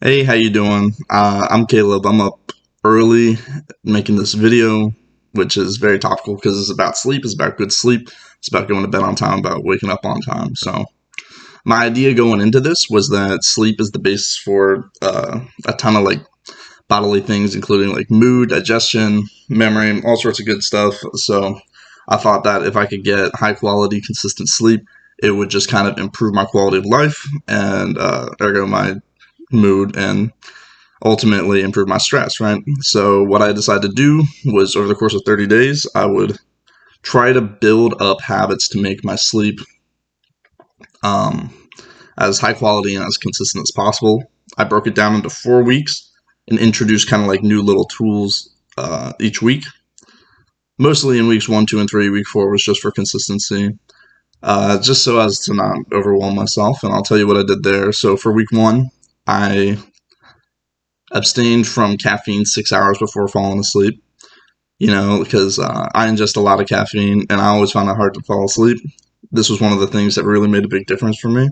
Hey, how you doing? I'm Caleb. I'm up early making this video, which is very topical because it's about sleep. It's about good sleep. It's about going to bed on time, about waking up on time. So my idea going into this was that sleep is the basis for a ton of bodily things, including like mood, digestion, memory, all sorts of good stuff. So I thought that if I could get high quality, consistent sleep, it would just kind of improve my quality of life and ergo my mood and ultimately improve my stress, right? So what I decided to do was over the course of 30 days, I would try to build up habits to make my sleep um, as high quality and as consistent as possible. I broke it down into 4 weeks and introduced kind of like new little tools each week. Mostly in weeks 1, 2, and 3. Week 4 was just for consistency, just so as to not overwhelm myself. And I'll tell you what I did there. So for week 1, I abstained from caffeine 6 hours before falling asleep, because I ingest a lot of caffeine and I always found it hard to fall asleep. This was one of the things that really made a big difference for me.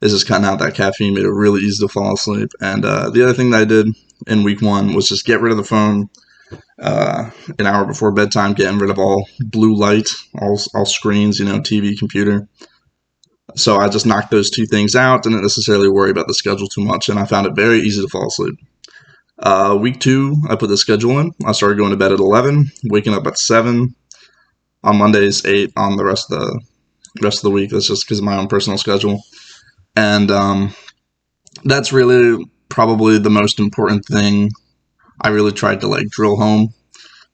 Is just cutting out that caffeine made it really easy to fall asleep. And the other thing that I did in week 1 was just get rid of the phone an hour before bedtime, getting rid of all blue light, all screens, TV, computer. So I just knocked those two things out, didn't necessarily worry about the schedule too much, and I found it very easy to fall asleep. Week 2, I put the schedule in. I started going to bed at 11, waking up at 7. On Mondays, 8. On the rest of the week. That's just because of my own personal schedule. And that's really probably the most important thing I really tried to drill home.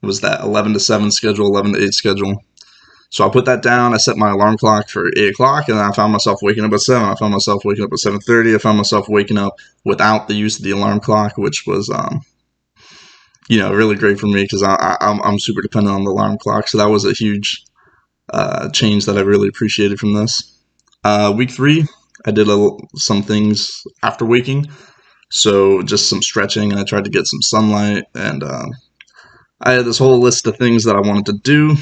It was that 11 to 7 schedule, 11 to 8 schedule. So I put that down. I set my alarm clock for 8 o'clock, and then I found myself waking up at 7. I found myself waking up at 7:30. I found myself waking up without the use of the alarm clock, which was, really great for me because I'm super dependent on the alarm clock. So that was a huge change that I really appreciated from this. Week 3, I did some things after waking. So just some stretching, and I tried to get some sunlight, and I had this whole list of things that I wanted to do,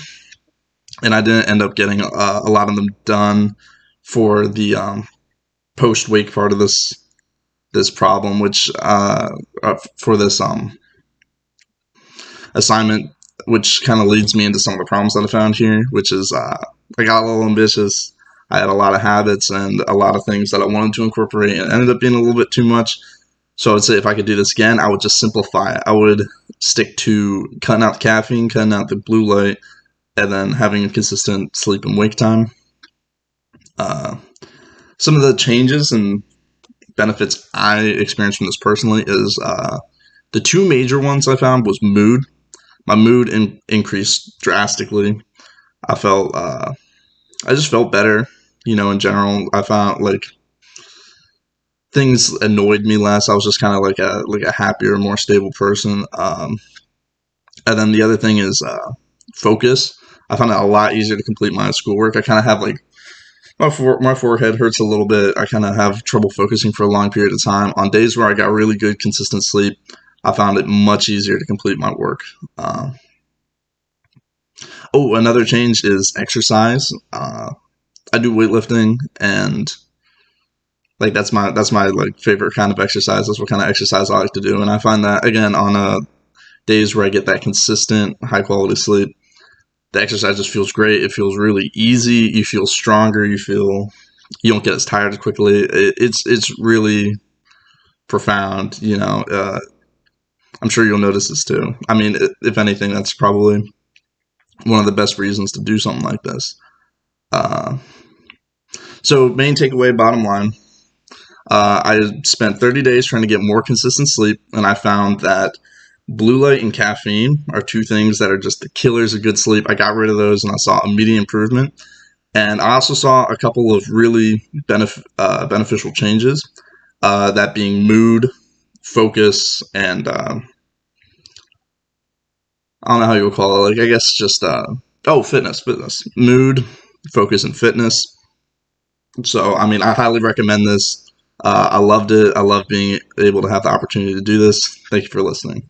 and I didn't end up getting a lot of them done for the post-wake part of this problem, which for this assignment, which kind of leads me into some of the problems that I found here, which is I got a little ambitious. I had a lot of habits and a lot of things that I wanted to incorporate, and it ended up being a little bit too much. So I would say if I could do this again, I would just simplify it. I would stick to cutting out the caffeine, cutting out the blue light, and then having a consistent sleep and wake time. Some of the changes and benefits I experienced from this personally is the two major ones I found was mood. My mood increased drastically. I just felt better, in general. I found things annoyed me less. I was just kind of like a happier, more stable person. And then the other thing is focus. I found it a lot easier to complete my schoolwork. I kind of have my forehead hurts a little bit. I kind of have trouble focusing for a long period of time. On days where I got really good, consistent sleep, I found it much easier to complete my work. Another change is exercise. I do weightlifting, and that's my favorite kind of exercise. That's what kind of exercise I like to do, and I find that again on days where I get that consistent, high quality sleep, the exercise just feels great. It feels really easy. You feel stronger. You don't get as tired as quickly. It's really profound. I'm sure you'll notice this too. I mean, if anything, that's probably one of the best reasons to do something like this. So main takeaway, bottom line, I spent 30 days trying to get more consistent sleep, and I found that blue light and caffeine are two things that are just the killers of good sleep. I got rid of those, and I saw immediate improvement. And I also saw a couple of really beneficial changes, that being mood, focus, and I don't know how you would call it. I guess just fitness, mood, focus, and fitness. So, I mean, I highly recommend this. I loved it. I love being able to have the opportunity to do this. Thank you for listening.